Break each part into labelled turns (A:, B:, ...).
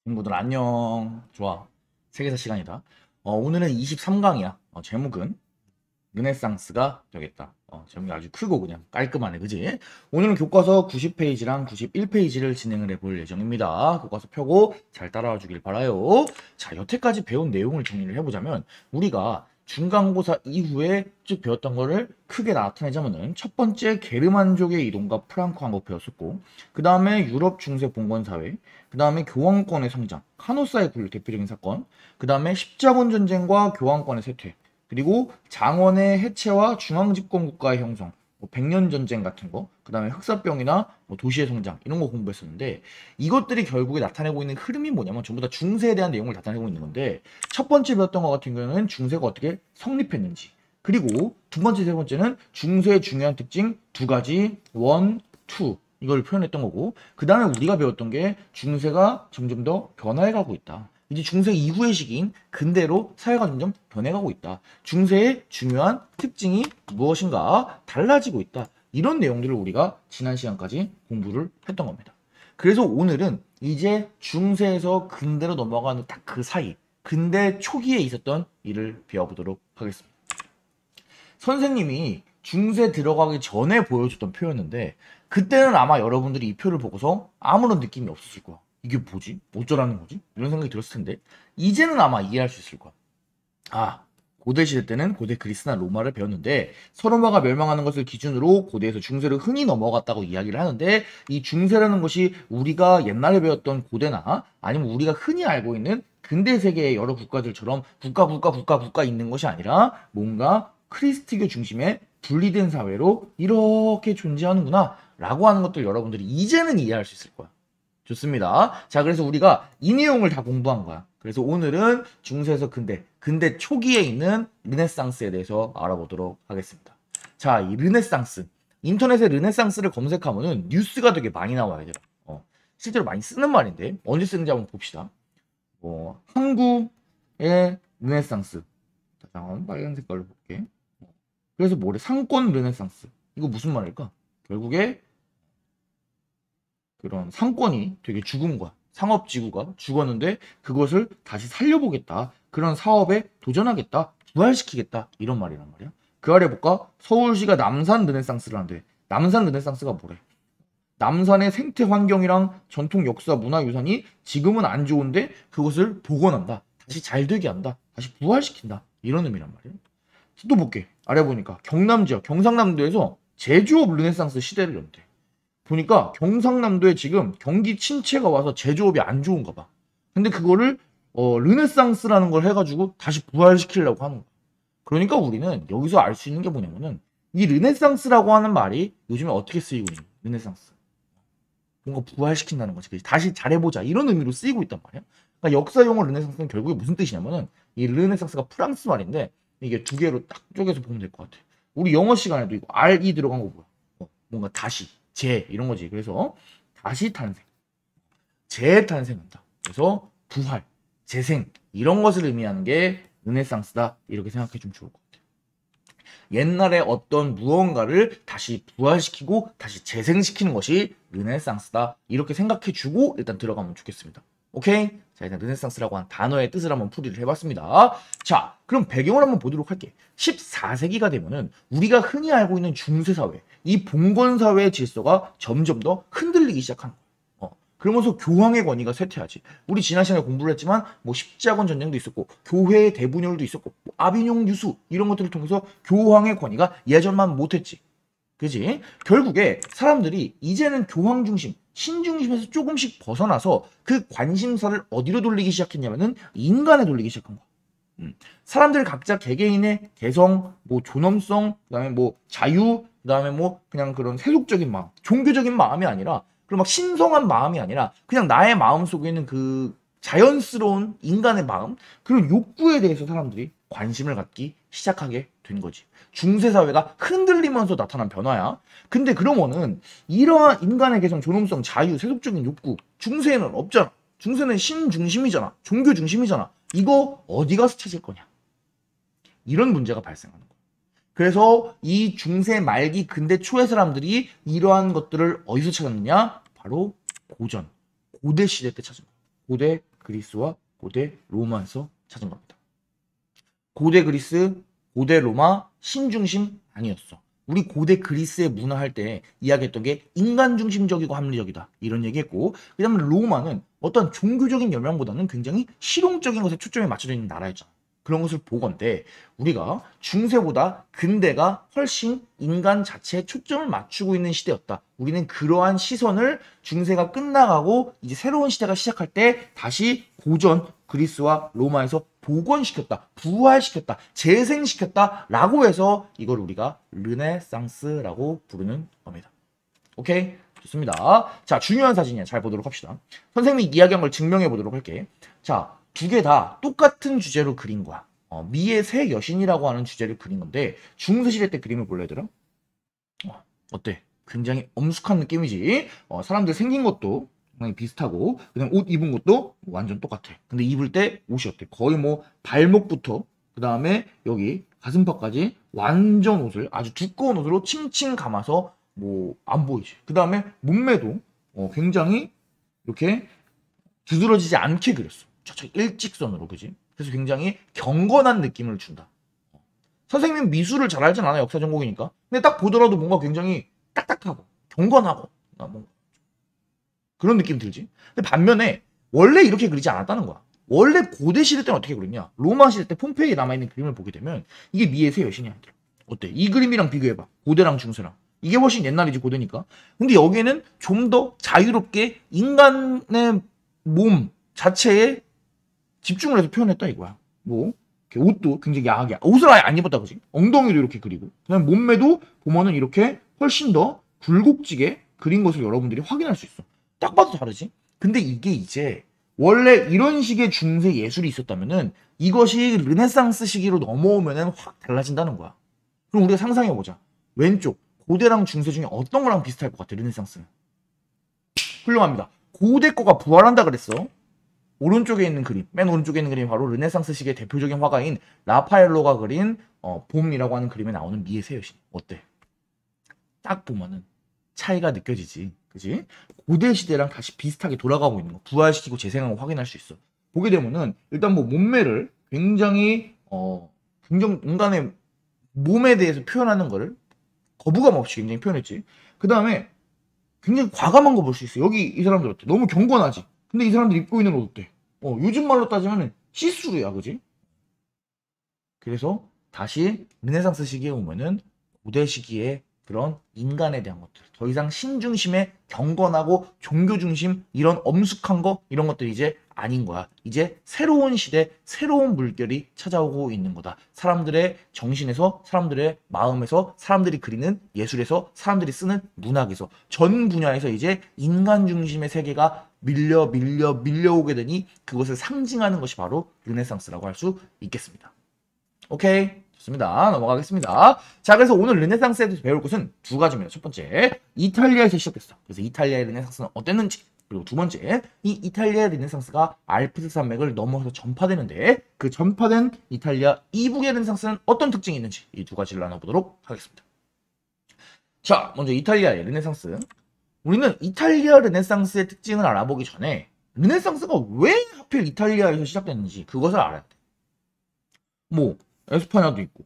A: 친구들 안녕. 좋아. 세계사 시간이다. 오늘은 23강이야. 제목은 르네상스가 되겠다. 제목이 아주 크고 그냥 깔끔하네. 그지? 오늘은 교과서 90페이지랑 91페이지를 진행을 해볼 예정입니다. 교과서 펴고 잘 따라와 주길 바라요. 자, 여태까지 배운 내용을 정리를 해보자면 우리가 중간고사 이후에 쭉 배웠던 거를 크게 나타내자면은 첫 번째 게르만족의 이동과 프랑코 항구 배웠었고, 그 다음에 유럽 중세 봉건 사회, 그 다음에 교황권의 성장, 카노사의 굴 대표적인 사건, 그 다음에 십자군 전쟁과 교황권의 쇠퇴, 그리고 장원의 해체와 중앙집권 국가의 형성, 뭐 백년 전쟁 같은 거, 그 다음에 흑사병이나 뭐 도시의 성장 이런 거 공부했었는데, 이것들이 결국에 나타내고 있는 흐름이 뭐냐면 전부 다 중세에 대한 내용을 나타내고 있는 건데, 첫 번째 배웠던 것 같은 경우는 중세가 어떻게 성립했는지, 그리고 두 번째, 세 번째는 중세의 중요한 특징 두 가지, 원, 투 이걸 표현했던 거고, 그 다음에 우리가 배웠던 게 중세가 점점 더 변화해가고 있다. 이제 중세 이후의 시기인 근대로 사회가 점점 변해가고 있다. 중세의 중요한 특징이 무엇인가 달라지고 있다. 이런 내용들을 우리가 지난 시간까지 공부를 했던 겁니다. 그래서 오늘은 이제 중세에서 근대로 넘어가는 딱 그 사이, 근대 초기에 있었던 일을 배워보도록 하겠습니다. 선생님이 중세 들어가기 전에 보여줬던 표였는데, 그때는 아마 여러분들이 이 표를 보고서 아무런 느낌이 없었을 거야. 이게 뭐지? 어쩌라는 거지? 이런 생각이 들었을 텐데, 이제는 아마 이해할 수 있을 거야. 아, 고대 시대 때는 고대 그리스나 로마를 배웠는데, 서로마가 멸망하는 것을 기준으로 고대에서 중세로 흔히 넘어갔다고 이야기를 하는데, 이 중세라는 것이 우리가 옛날에 배웠던 고대나 아니면 우리가 흔히 알고 있는 근대 세계의 여러 국가들처럼 국가 있는 것이 아니라 뭔가 크리스트교 중심의 분리된 사회로 이렇게 존재하는구나 라고 하는 것들 여러분들이 이제는 이해할 수 있을 거야. 좋습니다. 자, 그래서 우리가 이 내용을 다 공부한 거야. 그래서 오늘은 중세에서 근대 초기에 있는 르네상스에 대해서 알아보도록 하겠습니다. 자, 이 르네상스. 인터넷에 르네상스를 검색하면은 뉴스가 되게 많이 나와야 돼요. 실제로 많이 쓰는 말인데, 언제 쓰는지 한번 봅시다. 항구의 르네상스. 잠깐만, 빨간 색깔로 볼게. 그래서 뭐래? 상권 르네상스. 이거 무슨 말일까? 결국에 그런 상권이 되게 죽은 거야. 상업지구가 죽었는데 그것을 다시 살려보겠다. 그런 사업에 도전하겠다. 부활시키겠다. 이런 말이란 말이야. 그 아래 볼까? 서울시가 남산 르네상스를 한대. 남산 르네상스가 뭐래? 남산의 생태 환경이랑 전통 역사 문화유산이 지금은 안 좋은데 그것을 복원한다. 다시 잘 되게 한다. 다시 부활시킨다. 이런 의미란 말이야. 또 볼게. 아래 보니까 경남 지역, 경상남도에서 제조업 르네상스 시대를 연대. 보니까 경상남도에 지금 경기 침체가 와서 제조업이 안 좋은가 봐. 근데 그거를 르네상스라는 걸 해가지고 다시 부활시키려고 하는 거야. 그러니까 우리는 여기서 알 수 있는 게 뭐냐면은 이 르네상스라고 하는 말이 요즘에 어떻게 쓰이고 있냐. 르네상스. 뭔가 부활시킨다는 거지. 다시 잘해보자. 이런 의미로 쓰이고 있단 말이야. 그러니까 역사용어 르네상스는 결국에 무슨 뜻이냐면은 이 르네상스가 프랑스 말인데 이게 두 개로 딱 쪼개서 보면 될 것 같아. 우리 영어 시간에도 이거 RE 들어간 거 뭐야? 뭔가 다시. 재 이런 거지. 그래서 다시 탄생, 재탄생한다. 그래서 부활, 재생 이런 것을 의미하는 게 르네상스다. 이렇게 생각해 주면 좋을 것 같아요. 옛날에 어떤 무언가를 다시 부활시키고 다시 재생시키는 것이 르네상스다. 이렇게 생각해 주고 일단 들어가면 좋겠습니다. 오케이? 자, 일단 르네상스라고 한 단어의 뜻을 한번 풀이를 해봤습니다. 자, 그럼 배경을 한번 보도록 할게. 14세기가 되면은 우리가 흔히 알고 있는 중세사회, 이 봉건사회의 질서가 점점 더 흔들리기 시작하는 거야. 그러면서 교황의 권위가 쇠퇴하지. 우리 지난 시간에 공부를 했지만 뭐 십자군 전쟁도 있었고 교회의 대분열도 있었고 뭐 아비뇽 유수 이런 것들을 통해서 교황의 권위가 예전만 못했지. 그지? 결국에 사람들이 이제는 교황 중심, 신 중심에서 조금씩 벗어나서 그 관심사를 어디로 돌리기 시작했냐면은 인간에 돌리기 시작한 거야. 사람들 각자 개개인의 개성, 뭐 존엄성, 그다음에 뭐 자유, 그다음에 뭐 그냥 그런 세속적인 마음, 종교적인 마음이 아니라 그리고 막 신성한 마음이 아니라 그냥 나의 마음 속에 있는 그 자연스러운 인간의 마음, 그런 욕구에 대해서 사람들이 관심을 갖기 시작하게 된 거지. 중세사회가 흔들리면서 나타난 변화야. 근데 그러면은 이러한 인간의 개성, 존엄성, 자유, 세속적인 욕구 중세에는 없잖아. 중세는 신 중심이잖아. 종교 중심이잖아. 이거 어디 가서 찾을 거냐? 이런 문제가 발생하는 거야. 그래서 이 중세 말기 근대 초의 사람들이 이러한 것들을 어디서 찾았느냐? 바로 고전, 고대 시대 때 찾은 거야. 고대 그리스와 고대 로마에서 찾은 겁니다. 고대 그리스, 고대 로마 신중심 아니었어. 우리 고대 그리스의 문화 할 때 이야기했던 게 인간 중심적이고 합리적이다 이런 얘기했고, 그 다음에 로마는 어떤 종교적인 열망보다는 굉장히 실용적인 것에 초점이 맞춰져 있는 나라였잖아. 그런 것을 보건대 우리가 중세보다 근대가 훨씬 인간 자체에 초점을 맞추고 있는 시대였다. 우리는 그러한 시선을 중세가 끝나가고 이제 새로운 시대가 시작할 때 다시 고전 그리스와 로마에서 복원시켰다, 부활시켰다, 재생시켰다 라고 해서 이걸 우리가 르네상스라고 부르는 겁니다. 오케이? 좋습니다. 자, 중요한 사진이야. 잘 보도록 합시다. 선생님이 이야기한 걸 증명해 보도록 할게. 자, 두 개 다 똑같은 주제로 그린 거야. 미의 새 여신이라고 하는 주제를 그린 건데 중세시대 때 그림을 볼래 얘들아? 어때? 굉장히 엄숙한 느낌이지. 사람들 생긴 것도 굉장히 비슷하고 그다음 옷 입은 것도 완전 똑같아. 근데 입을 때 옷이 어때? 거의 뭐 발목부터 그 다음에 여기 가슴팍까지 완전 옷을 아주 두꺼운 옷으로 칭칭 감아서 뭐 안 보이지. 그 다음에 몸매도 굉장히 이렇게 두드러지지 않게 그렸어. 저쪽 일직선으로, 그지? 그래서 굉장히 경건한 느낌을 준다. 선생님 미술을 잘 알진 않아, 역사 전공이니까. 근데 딱 보더라도 뭔가 굉장히 딱딱하고 경건하고 뭔가 그런 느낌 들지? 근데 반면에 원래 이렇게 그리지 않았다는 거야. 원래 고대 시대 때는 어떻게 그렸냐? 로마 시대 때 폼페이에 남아있는 그림을 보게 되면 이게 미의 새 여신이야. 어때? 이 그림이랑 비교해봐. 고대랑 중세랑. 이게 훨씬 옛날이지, 고대니까. 근데 여기에는 좀 더 자유롭게 인간의 몸 자체에 집중을 해서 표현했다 이거야. 뭐 옷도 굉장히 야하게, 옷을 아예 안 입었다 그지? 엉덩이도 이렇게 그리고 그다음에 몸매도 보면은 이렇게 훨씬 더 굴곡지게 그린 것을 여러분들이 확인할 수 있어. 딱 봐도 다르지? 근데 이게 이제 원래 이런 식의 중세 예술이 있었다면은 이것이 르네상스 시기로 넘어오면은 확 달라진다는 거야. 그럼 우리가 상상해보자. 왼쪽 고대랑 중세 중에 어떤 거랑 비슷할 것 같아, 르네상스는? 훌륭합니다. 고대 거가 부활한다 그랬어. 오른쪽에 있는 그림, 맨 오른쪽에 있는 그림이 바로 르네상스 시기의 대표적인 화가인 라파엘로가 그린 봄이라고 하는 그림에 나오는 미의 새 여신. 어때? 딱 보면은 차이가 느껴지지, 그지? 고대 시대랑 다시 비슷하게 돌아가고 있는 거, 부활시키고 재생한 거 확인할 수 있어. 보게 되면은 일단 뭐 몸매를 굉장히 인간의 몸에 대해서 표현하는 거를 거부감 없이 굉장히 표현했지. 그 다음에 굉장히 과감한 거 볼 수 있어. 여기 이 사람들 어때? 너무 경건하지? 근데 이 사람들 입고 있는 옷 어때? 요즘 말로 따지면 시스루야, 그지? 그래서 다시 르네상스 시기에 오면은 고대 시기에 그런 인간에 대한 것들, 더 이상 신중심의 경건하고 종교 중심 이런 엄숙한 거 이런 것들이 이제 아닌 거야. 이제 새로운 시대, 새로운 물결이 찾아오고 있는 거다. 사람들의 정신에서, 사람들의 마음에서, 사람들이 그리는 예술에서, 사람들이 쓰는 문학에서, 전 분야에서 이제 인간 중심의 세계가 밀려오게 되니 그것을 상징하는 것이 바로 르네상스라고 할 수 있겠습니다. 오케이? 좋습니다. 넘어가겠습니다. 자, 그래서 오늘 르네상스에 대해서 배울 것은 두 가지입니다. 첫 번째, 이탈리아에서 시작됐어. 그래서 이탈리아의 르네상스는 어땠는지. 그리고 두 번째, 이 이탈리아의 르네상스가 알프스 산맥을 넘어서 전파되는데 그 전파된 이탈리아 이북의 르네상스는 어떤 특징이 있는지 이 두 가지를 나눠보도록 하겠습니다. 자, 먼저 이탈리아의 르네상스. 우리는 이탈리아 르네상스의 특징을 알아보기 전에 르네상스가 왜 하필 이탈리아에서 시작됐는지 그것을 알아야 돼. 뭐 에스파냐도 있고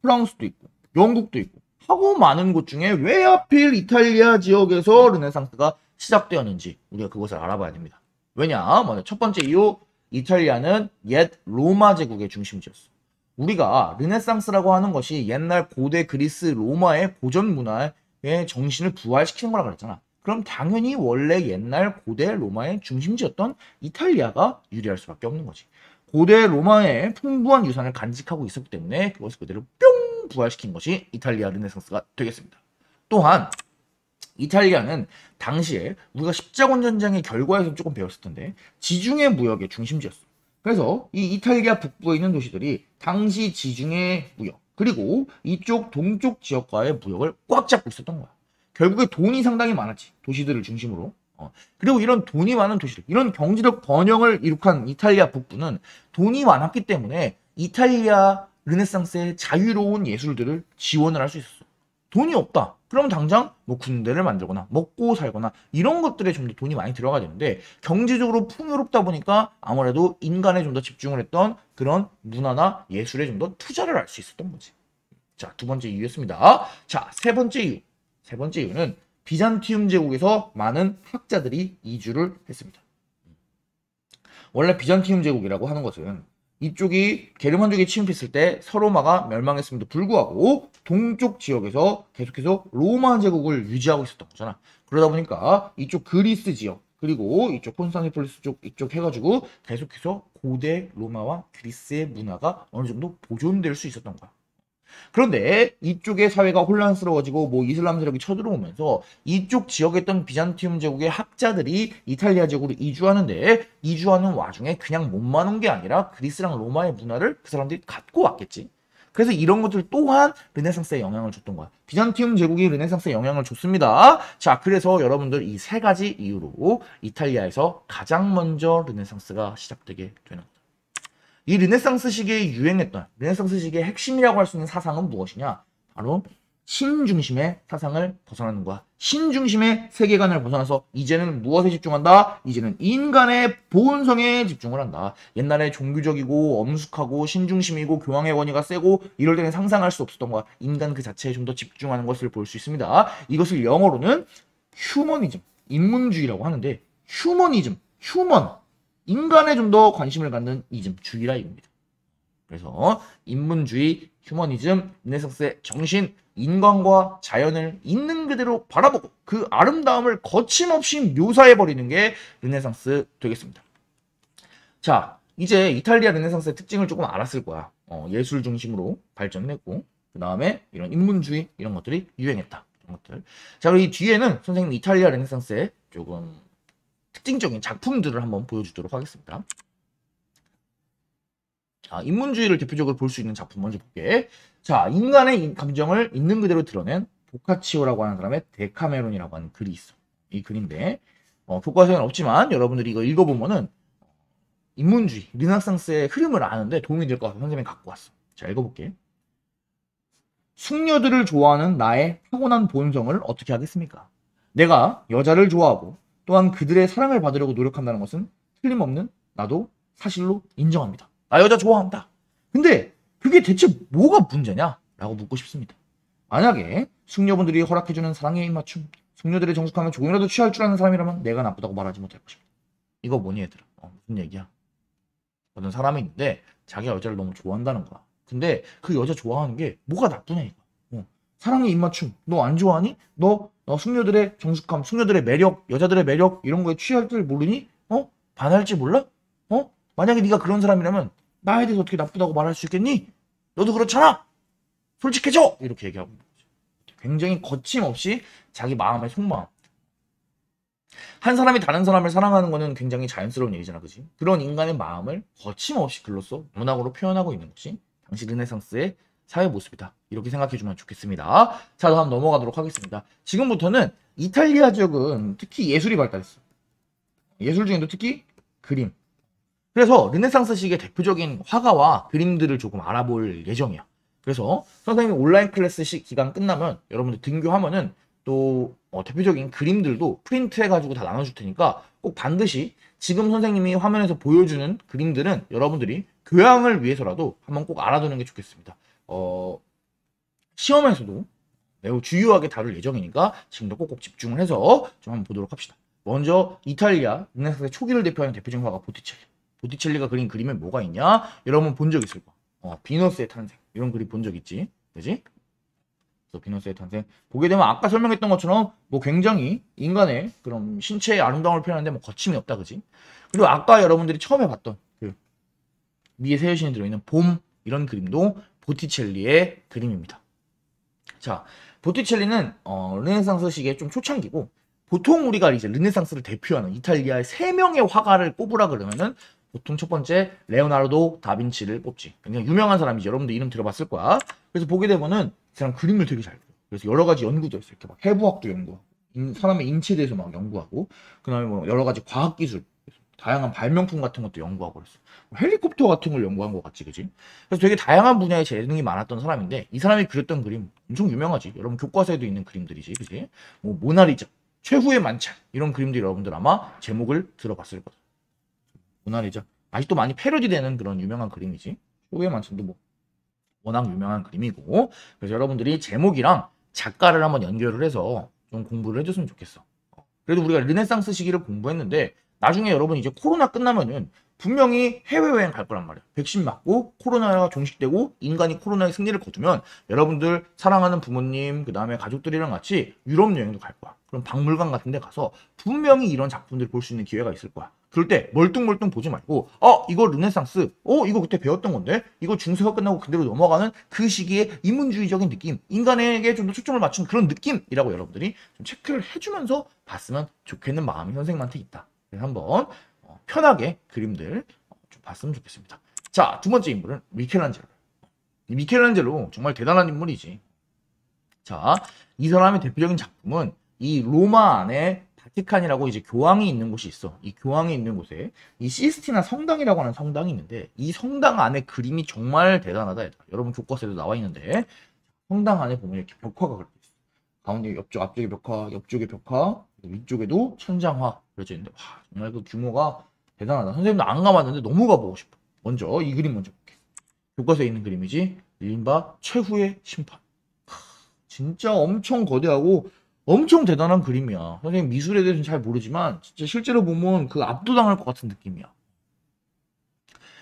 A: 프랑스도 있고 영국도 있고 하고 많은 곳 중에 왜 하필 이탈리아 지역에서 르네상스가 시작되었는지 우리가 그것을 알아봐야 됩니다. 왜냐? 먼저 첫 번째 이유, 이탈리아는 옛 로마 제국의 중심지였어. 우리가 르네상스라고 하는 것이 옛날 고대 그리스 로마의 고전 문화의 정신을 부활시키는 거라 그랬잖아. 그럼 당연히 원래 옛날 고대 로마의 중심지였던 이탈리아가 유리할 수밖에 없는 거지. 고대 로마의 풍부한 유산을 간직하고 있었기 때문에 그것을 그대로 뿅 부활시킨 것이 이탈리아 르네상스가 되겠습니다. 또한 이탈리아는 당시에 우리가 십자군 전쟁의 결과에서 조금 배웠을 텐데 지중해 무역의 중심지였어. 그래서 이 이탈리아 북부에 있는 도시들이 당시 지중해 무역 그리고 이쪽 동쪽 지역과의 무역을 꽉 잡고 있었던 거야. 결국에 돈이 상당히 많았지, 도시들을 중심으로. 그리고 이런 돈이 많은 도시들, 이런 경제적 번영을 이룩한 이탈리아 북부는 돈이 많았기 때문에 이탈리아 르네상스의 자유로운 예술들을 지원을 할 수 있었어. 돈이 없다. 그럼 당장 뭐 군대를 만들거나 먹고 살거나 이런 것들에 좀 더 돈이 많이 들어가야 되는데 경제적으로 풍요롭다 보니까 아무래도 인간에 좀 더 집중을 했던 그런 문화나 예술에 좀 더 투자를 할 수 있었던 거지. 자, 두 번째 이유였습니다. 자, 세 번째 이유. 세 번째 이유는 비잔티움 제국에서 많은 학자들이 이주를 했습니다. 원래 비잔티움 제국이라고 하는 것은 이쪽이 게르만족이 침입했을 때 서로마가 멸망했음에도 불구하고 동쪽 지역에서 계속해서 로마 제국을 유지하고 있었던 거잖아. 그러다 보니까 이쪽 그리스 지역 그리고 이쪽 콘스탄티폴리스 쪽 이쪽 해가지고 계속해서 고대 로마와 그리스의 문화가 어느 정도 보존될 수 있었던 거야. 그런데 이쪽의 사회가 혼란스러워지고 뭐 이슬람 세력이 쳐들어오면서 이쪽 지역에 있던 비잔티움 제국의 학자들이 이탈리아 지역으로 이주하는데 이주하는 와중에 그냥 몸만 온 게 아니라 그리스랑 로마의 문화를 그 사람들이 갖고 왔겠지. 그래서 이런 것들 또한 르네상스에 영향을 줬던 거야. 비잔티움 제국이 르네상스에 영향을 줬습니다. 자, 그래서 여러분들 이 세 가지 이유로 이탈리아에서 가장 먼저 르네상스가 시작되게 되는 거다. 이 르네상스 시기에 유행했던 르네상스 시기의 핵심이라고 할 수 있는 사상은 무엇이냐? 바로 신중심의 사상을 벗어나는 거야. 신중심의 세계관을 벗어나서 이제는 무엇에 집중한다? 이제는 인간의 본성에 집중을 한다. 옛날에 종교적이고 엄숙하고 신중심이고 교황의 권위가 세고 이럴 때는 상상할 수 없었던 거야. 인간 그 자체에 좀 더 집중하는 것을 볼 수 있습니다. 이것을 영어로는 휴머니즘, 인문주의라고 하는데 휴머니즘, 휴먼 인간에 좀 더 관심을 갖는 이즘, 주의라 이겁니다. 그래서 인문주의, 휴머니즘, 르네상스의 정신, 인간과 자연을 있는 그대로 바라보고 그 아름다움을 거침없이 묘사해버리는 게 르네상스 되겠습니다. 자, 이제 이탈리아 르네상스의 특징을 조금 알았을 거야. 예술 중심으로 발전했고 그 다음에 이런 인문주의 이런 것들이 유행했다. 이런 것들. 자, 그리고 이 뒤에는 선생님 이탈리아 르네상스의 조금 특징적인 작품들을 한번 보여주도록 하겠습니다. 자, 인문주의를 대표적으로 볼 수 있는 작품 먼저 볼게. 자, 인간의 감정을 있는 그대로 드러낸 보카치오라고 하는 사람의 데카메론이라고 하는 글이 있어. 이 글인데 교과서에는 없지만 여러분들이 이거 읽어보면은 인문주의, 르네상스의 흐름을 아는데 도움이 될 것 같아서 선생님이 갖고 왔어. 자, 읽어볼게. 숙녀들을 좋아하는 나의 타고난 본성을 어떻게 하겠습니까? 내가 여자를 좋아하고 또한 그들의 사랑을 받으려고 노력한다는 것은 틀림없는 나도 사실로 인정합니다. 나 여자 좋아한다. 근데 그게 대체 뭐가 문제냐? 라고 묻고 싶습니다. 만약에 숙녀분들이 허락해주는 사랑의 입맞춤, 숙녀들의 정숙함을 조금이라도 취할 줄 아는 사람이라면 내가 나쁘다고 말하지 못할 것입니다. 이거 뭐니 얘들아? 무슨 얘기야? 어떤 사람이 있는데 자기가 여자를 너무 좋아한다는 거야. 근데 그 여자 좋아하는 게 뭐가 나쁘냐 이거. 사랑의 입맞춤 너 안 좋아하니? 너 숙녀들의 정숙함, 숙녀들의 매력, 여자들의 매력 이런 거에 취할 줄 모르니? 반할지 몰라? 만약에 네가 그런 사람이라면 나에 대해서 어떻게 나쁘다고 말할 수 있겠니? 너도 그렇잖아. 솔직해져. 이렇게 얘기하고 굉장히 거침없이 자기 마음의 속마음. 한 사람이 다른 사람을 사랑하는 거는 굉장히 자연스러운 일이잖아, 그지? 그런 인간의 마음을 거침없이 글로써 문학으로 표현하고 있는 것이 당시 르네상스의 사회 모습이다. 이렇게 생각해주면 좋겠습니다. 자, 다음 넘어가도록 하겠습니다. 지금부터는 이탈리아 지역은 특히 예술이 발달했어. 예술 중에도 특히 그림. 그래서 르네상스 시기의 대표적인 화가와 그림들을 조금 알아볼 예정이야. 그래서 선생님이 온라인 클래스 기간 끝나면 여러분들 등교하면은 또 대표적인 그림들도 프린트해가지고 다 나눠줄 테니까 꼭 반드시 지금 선생님이 화면에서 보여주는 그림들은 여러분들이 교양을 위해서라도 한번 꼭 알아두는 게 좋겠습니다. 시험에서도 매우 주요하게 다룰 예정이니까 지금도 꼭꼭 집중을 해서 좀 한번 보도록 합시다. 먼저 이탈리아 르네상스의 초기를 대표하는 대표적인 화가 보티첼리. 보티첼리가 그린 그림에 뭐가 있냐? 여러분 본 적 있을 거야. 비너스의 탄생 이런 그림 본 적 있지? 그지? 그래서 비너스의 탄생 보게 되면 아까 설명했던 것처럼 뭐 굉장히 인간의 그런 신체의 아름다움을 표현하는데 뭐 거침이 없다, 그지? 그리고 아까 여러분들이 처음에 봤던 그 미의 새 여신이 들어있는 봄 이런 그림도 보티첼리의 그림입니다. 자, 보티첼리는 르네상스 시기의 좀 초창기고 보통 우리가 이제 르네상스를 대표하는 이탈리아의 3명의 화가를 꼽으라 그러면은 보통 첫 번째 레오나르도 다빈치를 뽑지. 굉장히 유명한 사람이지. 여러분들 이름 들어봤을 거야. 그래서 보게 되면은 이 사람 그림을 되게 잘 그려. 그래서 여러 가지 연구도 했어요. 이렇게 막 해부학도 연구하고 사람의 인체에 대해서 막 연구하고 그다음에 뭐 여러 가지 과학 기술 다양한 발명품 같은 것도 연구하고 그랬어. 헬리콥터 같은 걸 연구한 것 같지, 그지? 그래서 되게 다양한 분야에 재능이 많았던 사람인데 이 사람이 그렸던 그림 엄청 유명하지. 여러분 교과서에도 있는 그림들이지, 그지? 뭐 모나리자, 최후의 만찬 이런 그림들 여러분들 아마 제목을 들어봤을 거다. 모나리자 아직도 많이 패러디되는 그런 유명한 그림이지. 최후의 만찬도 뭐 워낙 유명한 그림이고 그래서 여러분들이 제목이랑 작가를 한번 연결을 해서 좀 공부를 해줬으면 좋겠어. 그래도 우리가 르네상스 시기를 공부했는데 나중에 여러분 이제 코로나 끝나면은 분명히 해외여행 갈 거란 말이야. 백신 맞고 코로나가 종식되고 인간이 코로나의 승리를 거두면 여러분들 사랑하는 부모님 그 다음에 가족들이랑 같이 유럽 여행도 갈 거야. 그럼 박물관 같은 데 가서 분명히 이런 작품들을 볼 수 있는 기회가 있을 거야. 그럴 때 멀뚱멀뚱 보지 말고 이거 르네상스 이거 그때 배웠던 건데 이거 중세가 끝나고 그대로 넘어가는 그 시기의 인문주의적인 느낌 인간에게 좀 더 초점을 맞춘 그런 느낌이라고 여러분들이 좀 체크를 해주면서 봤으면 좋겠는 마음이 선생님한테 있다. 그래서 한번 편하게 그림들 좀 봤으면 좋겠습니다. 자, 두 번째 인물은 미켈란젤로. 미켈란젤로 정말 대단한 인물이지. 자, 이 사람의 대표적인 작품은 이 로마 안에 바티칸이라고 이제 교황이 있는 곳이 있어. 이 교황이 있는 곳에 이 시스티나 성당이라고 하는 성당이 있는데 이 성당 안에 그림이 정말 대단하다. 얘들아. 여러분 교과서에도 나와 있는데 성당 안에 보면 이렇게 벽화가 그려져 있어. 가운데 옆쪽 앞쪽에 벽화, 옆쪽에 벽화, 위쪽에도 천장화 그려져 있는데 와 정말 그 규모가 대단하다. 선생님도 안 가봤는데 너무 가보고 싶어. 먼저 이 그림 먼저 볼게. 교과서에 있는 그림이지. 이른바 최후의 심판. 진짜 엄청 거대하고 엄청 대단한 그림이야. 선생님 미술에 대해서는 잘 모르지만 진짜 실제로 보면 그 압도당할 것 같은 느낌이야.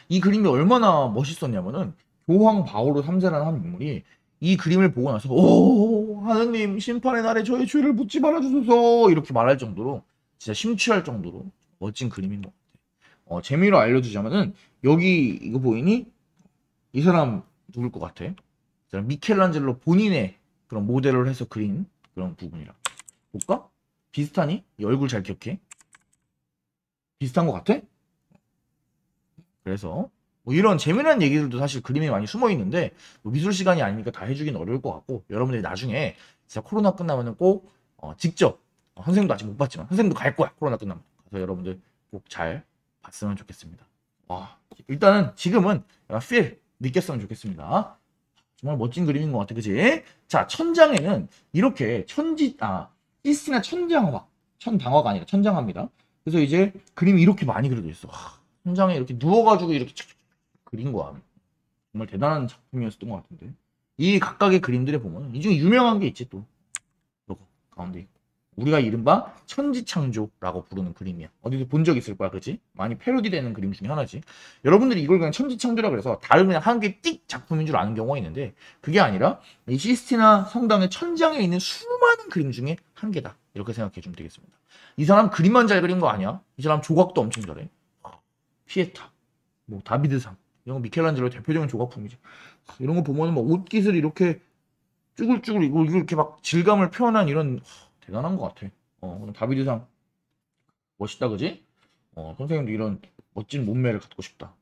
A: 이 그림이 얼마나 멋있었냐면은 교황 바오로 3세라는 한 인물이 이 그림을 보고 나서 오 하느님 심판의 날에 저의 죄를 묻지 말아주소서 이렇게 말할 정도로 진짜 심취할 정도로 멋진 그림인 것 같아. 재미로 알려주자면은 여기 이거 보이니? 이 사람 누굴 것 같아? 이 사람 미켈란젤로 본인의 그런 모델을 해서 그린 그런 부분이라 볼까? 비슷하니? 이 얼굴 잘 기억해? 비슷한 것 같아? 그래서 뭐 이런 재미난 얘기들도 사실 그림에 많이 숨어 있는데 뭐 미술 시간이 아니니까 다 해주긴 어려울 것 같고 여러분들이 나중에 진짜 코로나 끝나면은 꼭 직접 선생님도 아직 못 봤지만 선생님도 갈 거야 코로나 끝나면 그래서 여러분들 꼭 잘 봤으면 좋겠습니다. 와 일단은 지금은 필 느꼈으면 좋겠습니다. 정말 멋진 그림인 것 같아 그치? 자 천장에는 이렇게 시스티나 천당화가 아니라 천장화입니다. 그래서 이제 그림이 이렇게 많이 그려져 있어. 천장에 이렇게 누워가지고 이렇게 그린 거야. 정말 대단한 작품이었던 것 같은데 이 각각의 그림들에 보면 이 중에 유명한 게 있지 또 요거 가운데 우리가 이른바 천지창조라고 부르는 그림이야. 어디서 본 적 있을 거야 그치? 많이 패러디되는 그림 중에 하나지. 여러분들이 이걸 그냥 천지창조라 그래서 다른 그냥 한 개 띡 작품인 줄 아는 경우가 있는데 그게 아니라 이 시스티나 성당의 천장에 있는 수많은 그림 중에 한 개다 이렇게 생각해 주면 되겠습니다. 이 사람 그림만 잘 그린 거 아니야? 이 사람 조각도 엄청 잘해. 피에타, 뭐 다비드상 이런 거 미켈란젤로 대표적인 조각품이지. 이런 거 보면 뭐 옷깃을 이렇게 쭈글쭈글 이렇게 막 질감을 표현한 이런 대단한 것 같아. 다비드상 멋있다 그지? 선생님도 이런 멋진 몸매를 갖고 싶다.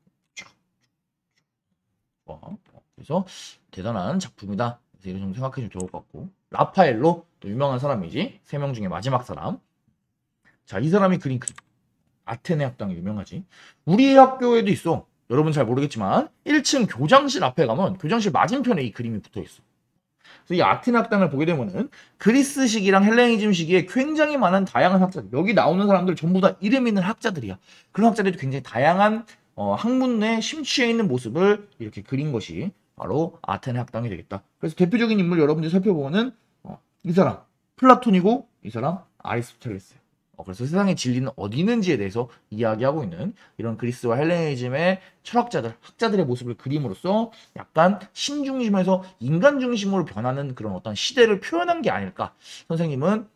A: 그래서 대단한 작품이다. 그래서 이런 정도 생각해주면 좋을 것 같고 라파엘로 또 유명한 사람이지. 3명 중에 마지막 사람. 자, 이 사람이 그린 그림. 아테네 학당이 유명하지. 우리 학교에도 있어. 여러분 잘 모르겠지만 1층 교장실 앞에 가면 교장실 맞은편에 이 그림이 붙어 있어. 그래서 이 아테네 학당을 보게 되면은 그리스 시기랑 헬레니즘 시기에 굉장히 많은 다양한 학자들, 여기 나오는 사람들 전부 다 이름 있는 학자들이야. 그런 학자들이 굉장히 다양한 학문에 심취해 있는 모습을 이렇게 그린 것이 바로 아테네 학당이 되겠다. 그래서 대표적인 인물 여러분들이 살펴보면은 이 사람 플라톤이고 이 사람 아리스토텔레스. 그래서 세상의 진리는 어디 있는지에 대해서 이야기하고 있는 이런 그리스와 헬레니즘의 철학자들, 학자들의 모습을 그림으로써 약간 신중심에서 인간 중심으로 변하는 그런 어떤 시대를 표현한 게 아닐까. 선생님은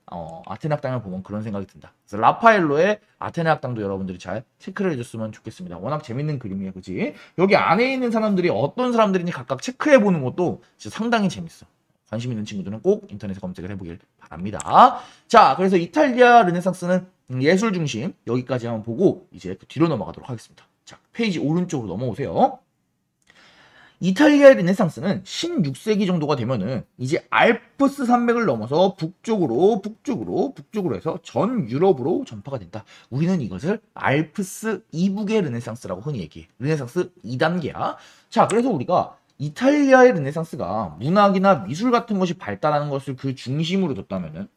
A: 아테네 학당을 보면 그런 생각이 든다. 그래서 라파엘로의 아테네 학당도 여러분들이 잘 체크를 해줬으면 좋겠습니다. 워낙 재밌는 그림이에요, 그치? 여기 안에 있는 사람들이 어떤 사람들인지 각각 체크해보는 것도 진짜 상당히 재밌어. 관심 있는 친구들은 꼭 인터넷에 검색을 해보길 바랍니다. 자, 그래서 이탈리아 르네상스는 예술 중심 여기까지 한번 보고 이제 그 뒤로 넘어가도록 하겠습니다. 자, 페이지 오른쪽으로 넘어오세요. 이탈리아의 르네상스는 16세기 정도가 되면은 이제 알프스 산맥을 넘어서 북쪽으로 해서 전 유럽으로 전파가 된다. 우리는 이것을 알프스 이북의 르네상스라고 흔히 얘기해. 르네상스 2단계야. 자, 그래서 우리가 이탈리아의 르네상스가 문학이나 미술 같은 것이 발달하는 것을 그 중심으로 뒀다면은,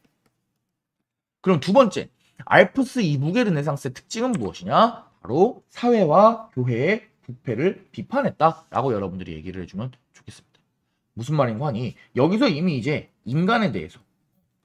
A: 그럼 두 번째, 알프스 이북의 르네상스의 특징은 무엇이냐? 바로 사회와 교회의 부패를 비판했다라고 여러분들이 얘기를 해주면 좋겠습니다. 무슨 말인가 하니 여기서 이미 이제 인간에 대해서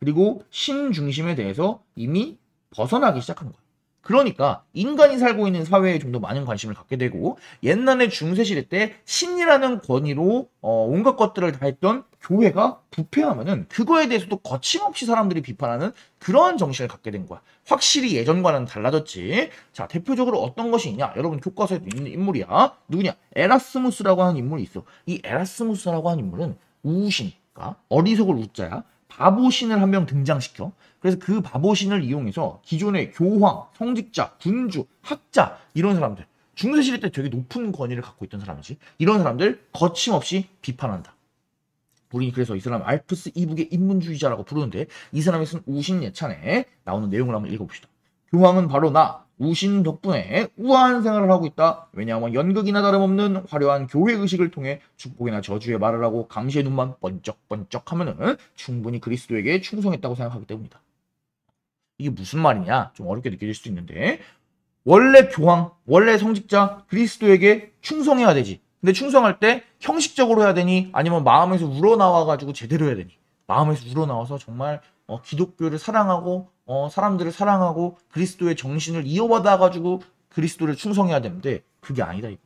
A: 그리고 신 중심에 대해서 이미 벗어나기 시작한 거예요. 그러니까 인간이 살고 있는 사회에 좀 더 많은 관심을 갖게 되고, 옛날에 중세시대 때 신이라는 권위로 온갖 것들을 다 했던 교회가 부패하면은 그거에 대해서도 거침없이 사람들이 비판하는 그러한 정신을 갖게 된 거야. 확실히 예전과는 달라졌지. 자, 대표적으로 어떤 것이 있냐? 여러분 교과서에도 있는 인물이야. 누구냐? 에라스무스라고 하는 인물이 있어. 이 에라스무스라고 하는 인물은 우신, 그러니까 어리석을 우자야. 바보신을 한 명 등장시켜. 그래서 그 바보신을 이용해서 기존의 교황, 성직자, 군주, 학자 이런 사람들, 중세시대 때 되게 높은 권위를 갖고 있던 사람이지. 이런 사람들 거침없이 비판한다. 우리 그래서 이 사람 알프스 이북의 인문주의자라고 부르는데, 이 사람이 쓴 우신 예찬에 나오는 내용을 한번 읽어봅시다. 교황은 바로 나 우신 덕분에 우아한 생활을 하고 있다. 왜냐하면 연극이나 다름없는 화려한 교회 의식을 통해 축복이나 저주의 말을 하고 감시의 눈만 번쩍번쩍 하면은 충분히 그리스도에게 충성했다고 생각하기 때문이다. 이게 무슨 말이냐? 좀 어렵게 느껴질 수도 있는데, 원래 교황, 원래 성직자 그리스도에게 충성해야 되지. 근데 충성할 때 형식적으로 해야 되니 아니면 마음에서 우러나와가지고 제대로 해야 되니? 마음에서 우러나와서 정말 기독교를 사랑하고 사람들을 사랑하고 그리스도의 정신을 이어받아가지고 그리스도를 충성해야 되는데, 그게 아니다 이거.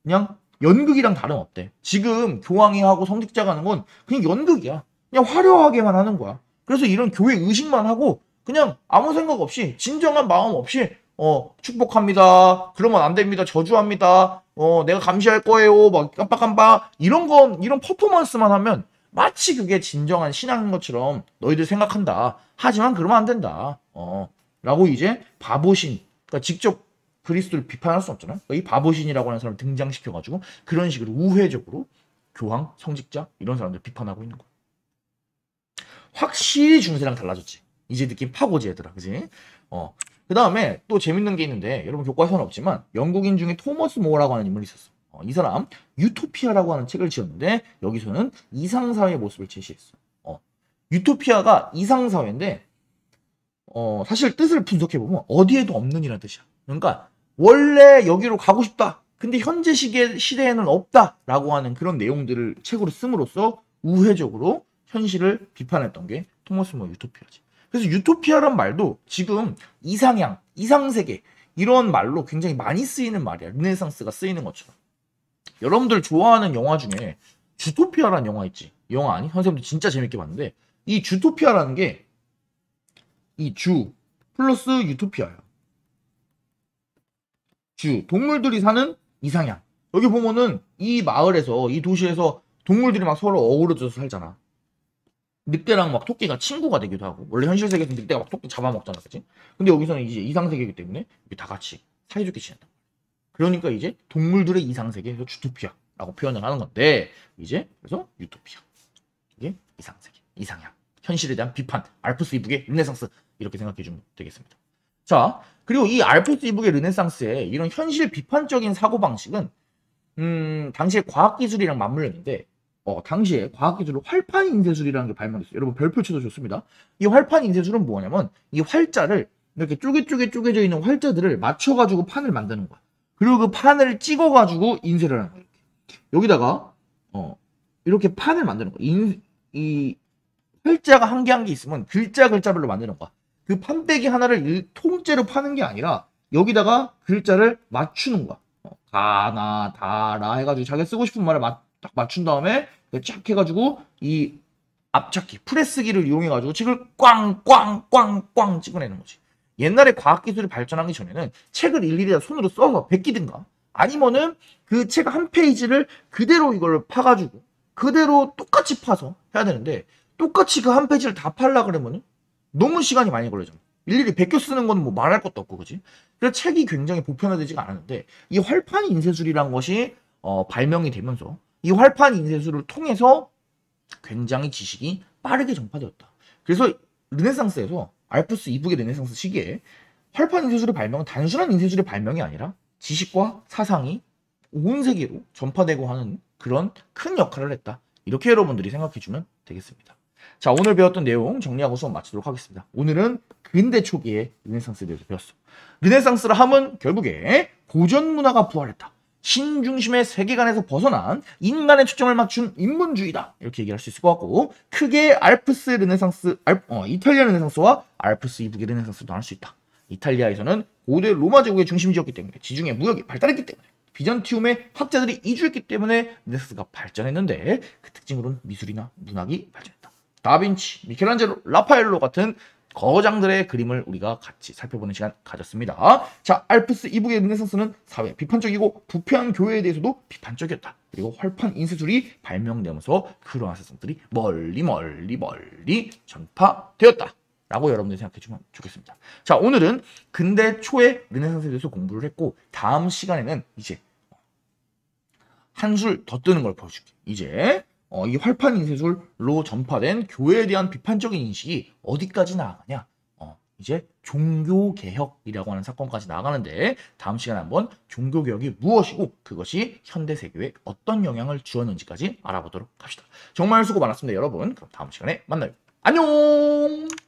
A: 그냥 연극이랑 다름없대. 지금 교황이 하고 성직자가 하는 건 그냥 연극이야. 그냥 화려하게만 하는 거야. 그래서 이런 교회 의식만 하고 그냥 아무 생각 없이, 진정한 마음 없이 축복합니다. 그러면 안 됩니다. 저주합니다. 내가 감시할 거예요. 막 깜빡깜빡 이런 퍼포먼스만 하면 마치 그게 진정한 신앙인 것처럼 너희들 생각한다. 하지만 그러면 안 된다. 라고 이제 바보신, 그러니까 직접 그리스도를 비판할 수 없잖아. 그러니까 이 바보신이라고 하는 사람을 등장시켜가지고 그런 식으로 우회적으로 교황, 성직자 이런 사람들 비판하고 있는 거야. 확실히 중세랑 달라졌지. 이제 느낌 파고지 얘들아, 그지? 그 다음에 또 재밌는 게 있는데, 여러분 교과서는 없지만 영국인 중에 토머스 모어라고 하는 인물이 있었어. 이 사람 유토피아라고 하는 책을 지었는데 여기서는 이상사회의 모습을 제시했어. 유토피아가 이상사회인데 사실 뜻을 분석해보면 어디에도 없는 이라는 뜻이야. 그러니까 원래 여기로 가고 싶다. 근데 현재 시대에는 없다라고 하는 그런 내용들을 책으로 씀으로써 우회적으로 현실을 비판했던 게 토머스 모어 유토피아지. 그래서 유토피아란 말도 지금 이상향, 이상세계 이런 말로 굉장히 많이 쓰이는 말이야. 르네상스가 쓰이는 것처럼. 여러분들 좋아하는 영화 중에 주토피아라는 영화 있지? 영화 아니? 선생님도 진짜 재밌게 봤는데 이 주토피아라는 게 이 주 플러스 유토피아야. 주, 동물들이 사는 이상향. 여기 보면은 이 마을에서, 이 도시에서 동물들이 막 서로 어우러져서 살잖아. 늑대랑 막 토끼가 친구가 되기도 하고, 원래 현실 세계에서 늑대가 막 토끼 잡아먹잖아, 그치? 근데 여기서는 이제 이상세계이기 때문에 다 같이 사이좋게 지낸다. 그러니까 이제 동물들의 이상세계에서 주토피아라고 표현을 하는 건데, 이제 그래서 유토피아, 이게 이상세계, 이상향, 현실에 대한 비판, 알프스 이북의 르네상스 이렇게 생각해 주면 되겠습니다. 자, 그리고 이 알프스 이북의 르네상스의 이런 현실 비판적인 사고방식은 당시에 과학기술이랑 맞물렸는데, 당시에 과학기술로 활판 인쇄술이라는 게 발명됐어요. 여러분 별표 쳐도 좋습니다. 이 활판 인쇄술은 뭐냐면 이 활자를 이렇게 쪼개져 있는 활자들을 맞춰가지고 판을 만드는 거야. 그리고 그 판을 찍어가지고 인쇄를 하는 거야. 여기다가 이렇게 판을 만드는 거야. 이 활자가 한 개 한 개 있으면 글자별로 만드는 거야. 그 판때기 하나를 통째로 파는 게 아니라 여기다가 글자를 맞추는 거야. 가나 다라 해가지고 자기가 쓰고 싶은 말을 딱 맞춘 다음에 쫙 해가지고 이 앞잡기 프레스기를 이용해가지고 책을 꽝꽝꽝꽝 찍어내는 거지. 옛날에 과학기술이 발전하기 전에는 책을 일일이 손으로 써서 베끼든가 아니면은 그 책 한 페이지를 그대로 이걸 파가지고 그대로 똑같이 파서 해야 되는데, 똑같이 그 한 페이지를 다 팔라 그러면은 너무 시간이 많이 걸리잖아. 일일이 베껴 쓰는 건 뭐 말할 것도 없고, 그지? 그래서 책이 굉장히 보편화되지가 않았는데 이 활판 인쇄술이란 것이 발명이 되면서 이 활판 인쇄술을 통해서 굉장히 지식이 빠르게 전파되었다. 그래서 르네상스에서 알프스 이북의 르네상스 시기에 활판 인쇄술의 발명은 단순한 인쇄술의 발명이 아니라 지식과 사상이 온 세계로 전파되고 하는 그런 큰 역할을 했다. 이렇게 여러분들이 생각해주면 되겠습니다. 자, 오늘 배웠던 내용 정리하고 수업 마치도록 하겠습니다. 오늘은 근대 초기의 르네상스에 대해서 배웠어. 르네상스를 하면 결국에 고전 문화가 부활했다. 신중심의 세계관에서 벗어난 인간의 초점을 맞춘 인문주의다. 이렇게 얘기할 수 있을 것 같고, 크게 알프스 르네상스, 이탈리아 르네상스와 알프스 이북의 르네상스를 나눌 수 있다. 이탈리아에서는 고대 로마 제국의 중심지였기 때문에 지중해 무역이 발달했기 때문에 비잔티움의 학자들이 이주했기 때문에 르네상스가 발전했는데 그 특징으로는 미술이나 문학이 발전했다. 다빈치, 미켈란젤로, 라파엘로 같은 거장들의 그림을 우리가 같이 살펴보는 시간 가졌습니다. 자, 알프스 이북의 르네상스는 사회 비판적이고 부패한 교회에 대해서도 비판적이었다. 그리고 활판 인쇄술이 발명되면서 그러한 세상들이 멀리 전파되었다. 라고 여러분들이 생각해주면 좋겠습니다. 자, 오늘은 근대 초의 르네상스에 대해서 공부를 했고, 다음 시간에는 이제 한술 더 뜨는 걸 보여줄게. 이제 이 활판 인쇄술로 전파된 교회에 대한 비판적인 인식이 어디까지 나아가냐? 이제 종교개혁이라고 하는 사건까지 나아가는데, 다음 시간에 한번 종교개혁이 무엇이고 그것이 현대 세계에 어떤 영향을 주었는지까지 알아보도록 합시다. 정말 수고 많았습니다, 여러분. 그럼 다음 시간에 만나요. 안녕!